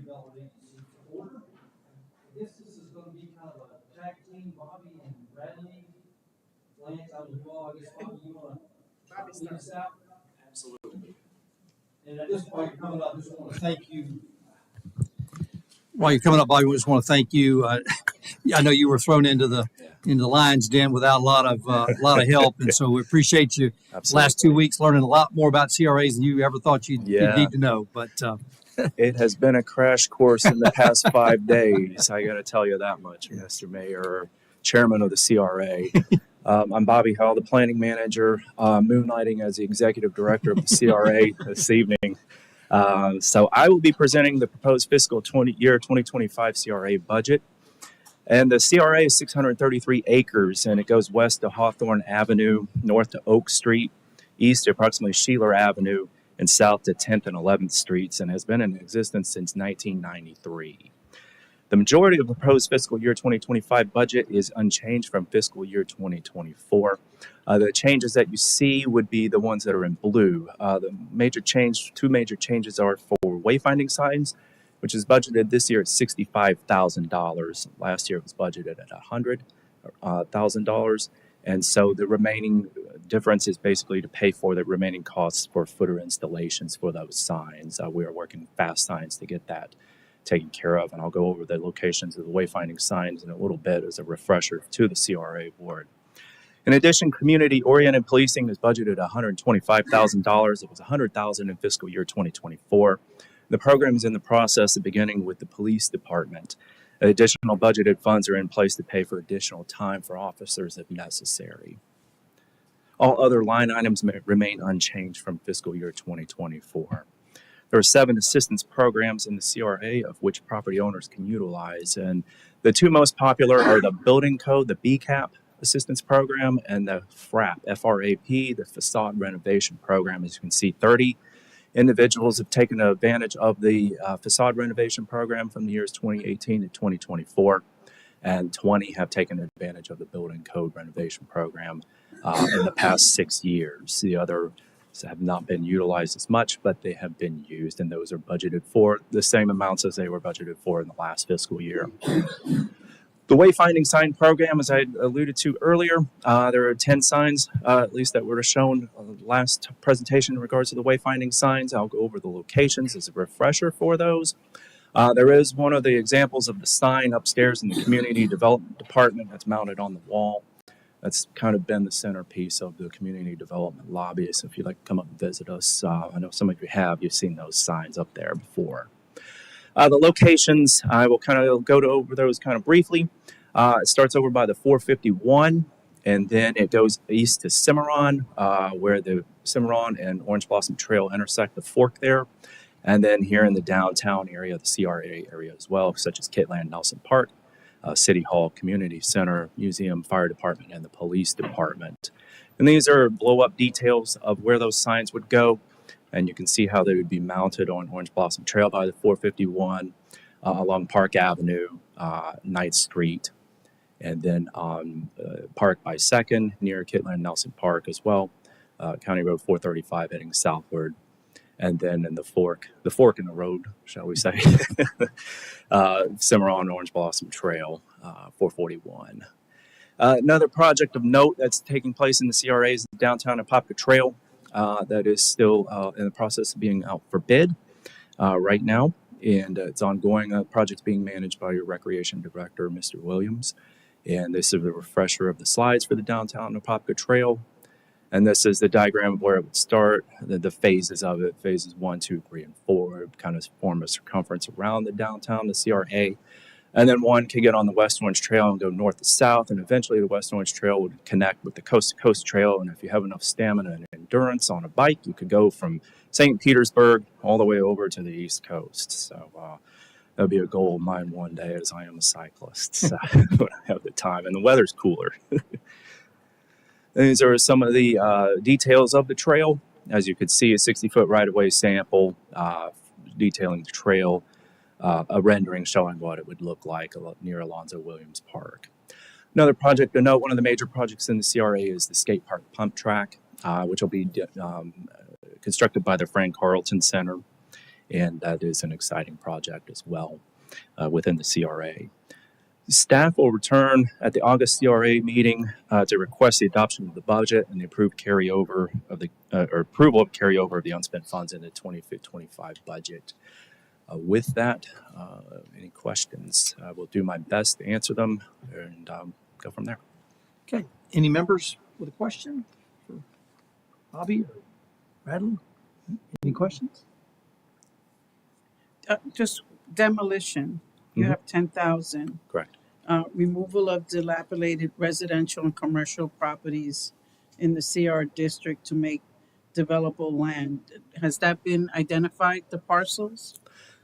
Redevelopment Agency to order. I guess this is going to be kind of a tag team, Bobby and Bradley. Lance, I mean, you all, I guess, Bobby, you want to lead us out? Absolutely. And at this point, you're coming up, I just want to thank you. While you're coming up, Bobby, we just want to thank you. I know you were thrown into the lion's den without a lot of help, and so we appreciate you. Absolutely. Last 2 weeks learning a lot more about CRAs than you ever thought you'd need to know. But it has been a crash course in the past 5 days. I got to tell you that much, Mr. Mayor, Chairman of the CRA. I'm Bobby Howell, the planning manager, moonlighting as the executive director of the CRA this evening. So I will be presenting the proposed fiscal year 2025 CRA budget. And the CRA is 633 acres, and it goes west to Hawthorne Avenue, north to Oak Street, east to approximately Sheeler Avenue, and south to 10th and 11th Streets, and has been in existence since 1993. The majority of the proposed fiscal year 2025 budget is unchanged from fiscal year 2024. The changes that you see would be the ones that are in blue. Two major changes are for wayfinding signs, which is budgeted this year at $65,000. Last year it was budgeted at $100,000. And so the remaining difference is basically to pay for the remaining costs for footer installations for those signs. We are working with Fast Signs to get that taken care of, and I'll go over the locations of the wayfinding signs in a little bit as a refresher to the CRA board. In addition, community-oriented policing is budgeted $125,000. It was $100,000 in fiscal year 2024. The program is in the process of beginning with the police department. Additional budgeted funds are in place to pay for additional time for officers if necessary. All other line items remain unchanged from fiscal year 2024. There are 7 assistance programs in the CRA of which property owners can utilize, and the 2 most popular are the Building Code, the BCAP assistance program, and the FRAP, F-R-A-P, the facade renovation program. As you can see, 30 individuals have taken advantage of the facade renovation program from the years 2018 to 2024, and 20 have taken advantage of the Building Code renovation program in the past 6 years. The other have not been utilized as much, but they have been used, and those are budgeted for the same amounts as they were budgeted for in the last fiscal year. The wayfinding sign program, as I alluded to earlier, there are 10 signs, at least that were shown on the last presentation in regards to the wayfinding signs. I'll go over the locations as a refresher for those. There is one of the examples of the sign upstairs in the community development department that's mounted on the wall. That's kind of been the centerpiece of the community development lobby. So if you'd like to come up and visit us, I know some of you have. You've seen those signs up there before. The locations, I will kind of go over those kind of briefly. It starts over by the 451, and then it goes east to Cimarron, where the Cimarron and Orange Blossom Trail intersect the fork there. And then here in the downtown area, the CRA area as well, such as Kitland Nelson Park, City Hall, Community Center, Museum, Fire Department, and the Police Department. And these are blow-up details of where those signs would go. And you can see how they would be mounted on Orange Blossom Trail by the 451, along Park Avenue, 9th Street, and then on Park by 2nd near Kitland Nelson Park as well, County Road 435 heading southward. And then in the fork in the road, shall we say, Cimarron Orange Blossom Trail, 441. Another project of note that's taking place in the CRA is the downtown Apopka Trail that is still in the process of being out for bid right now. And it's ongoing. The project's being managed by your recreation director, Mr. Williams. And this is a refresher of the slides for the downtown Apopka Trail. And this is the diagram of where it would start, the phases of it, phases 1, 2, 3, and 4, kind of form a circumference around the downtown, the CRA. And then one can get on the West Orange Trail and go north to south, and eventually the West Orange Trail would connect with the Coast to Coast Trail. And if you have enough stamina and endurance on a bike, you could go from St. Petersburg all the way over to the East Coast. So that would be a goal of mine one day, as I am a cyclist, so, when I have the time. And the weather's cooler. These are some of the details of the trail. As you could see, a 60-foot right-of-way sample detailing the trail, a rendering showing what it would look like near Alonzo Williams Park. Another project to note, one of the major projects in the CRA is the skate park pump track, which will be constructed by the Frank Carlton Center. and that is an exciting project as well within the CRA. Staff will return at the August CRA meeting to request the adoption of the budget and the approved carryover of the or approval of carryover of the unspent funds in the 24-25 budget. With that, any questions? I will do my best to answer them and go from there. Okay. Any members with a question for Bobby or Bradley? Any questions? Just demolition. You Mhm. have 10,000. Correct. Removal of dilapidated residential and commercial properties in the CR district to make developable land. Has that been identified, the parcels?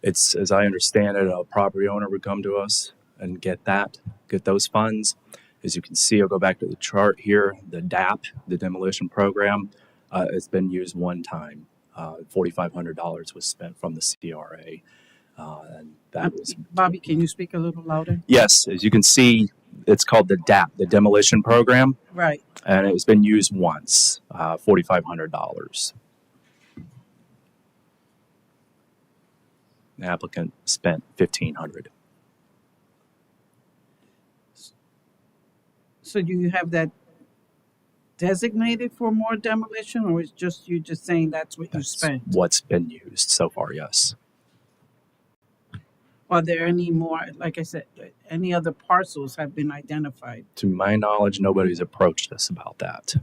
It's, as I understand it, a property owner would come to us and get those funds. As you can see, I'll go back to the chart here. The DAP, the demolition program, has been used one time. $4,500 was spent from the CRA. And that was, Bobby, can you speak a little louder? yes, as you can see, it's called the DAP, the demolition program, Right. and it's been used once, $4,500. The applicant spent $1,500. So do you have that designated for more demolition, or is just you just saying that's what you That's spent? what's been used so far, yes. Are there any more, like I said, any other parcels have been identified? To my knowledge, nobody's approached us about that.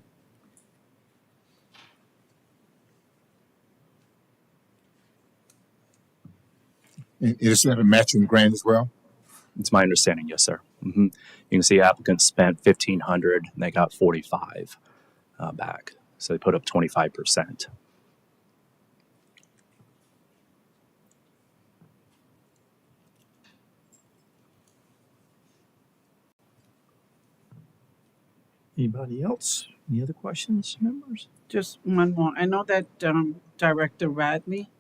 Is that a matching grant as well? It's my understanding, yes, sir. You can see applicants spent $1,500 and they got 45 back, so they put up 25%. Anybody else? Any other questions, members? Just one more. I know that Director Radley,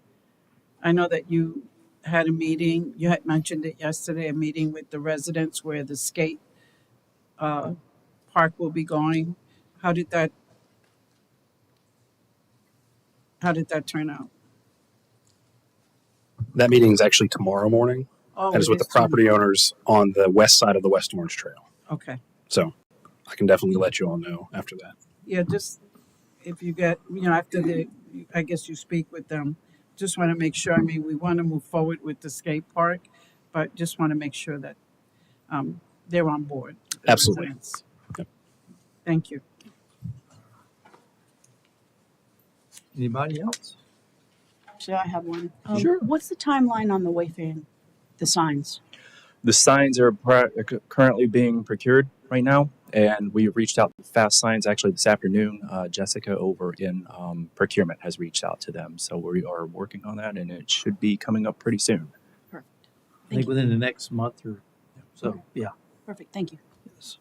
I know that you had a meeting, you had mentioned it yesterday, a meeting with the residents where the skate park will be going. How did that turn out? That meeting is actually tomorrow morning. Oh, That is it with the property owners on the west side of the West Orange Trail. Okay. So I can definitely let you all know after that. Yeah, just if you get, after I guess you speak with them, just want to make sure, we want to move forward with the skate park, but just want to make sure that they're on board. the Absolutely. residents. Yep. Thank you. Anybody else? Actually, I have one. Sure. What's the timeline on the Wayfair, the signs? The signs are currently being procured right now, and we reached out to Fast Signs actually this afternoon. Jessica over in procurement has reached out to them, so we are working on that, and it should be coming up pretty soon. Perfect. I Thank think you. within the next month or so. Yeah. Perfect. Thank you. Yes.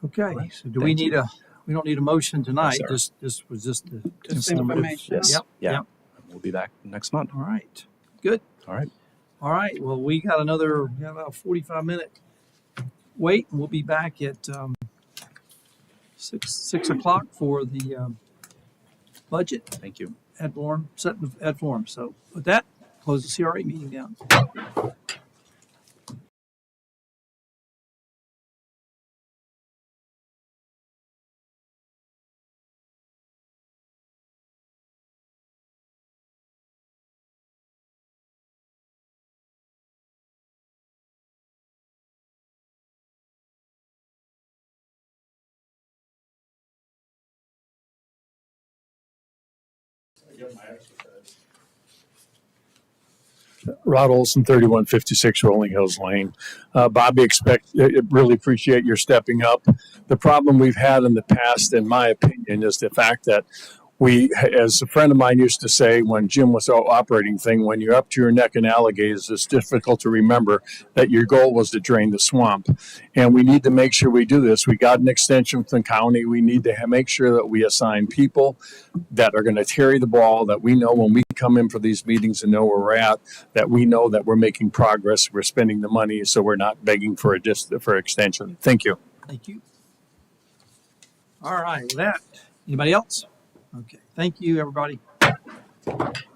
Okay. So do we Thank need you. we don't need a motion tonight. sir. This was just a Just informative- information. Yes. Yep. Yeah. Yep. We'll be back next month. All right. Good. All right. All right. Well, we got about a 45-minute wait, and we'll be back at 6 o'clock for the budget Thank you. ad valorem, setting of ad valorem. So with that, close the CRA meeting down. Rod Olson, 3156 Rolling Hills Lane. Bobby, really appreciate your stepping up. The problem we've had in the past, in my opinion, is the fact that as a friend of mine used to say when Jim was operating thing, when you're up to your neck in alligators, it's difficult to remember that your goal was to drain the swamp. And we need to make sure we do this. We got an extension from the county. We need to make sure that we assign people that are going to carry the ball, that we know when we come in for these meetings and know where we're at, that we know that we're making progress, we're spending the money, so we're not begging for extension. Thank you. Thank you. All right. With that, anybody else? Okay. Thank you, everybody. Thank you.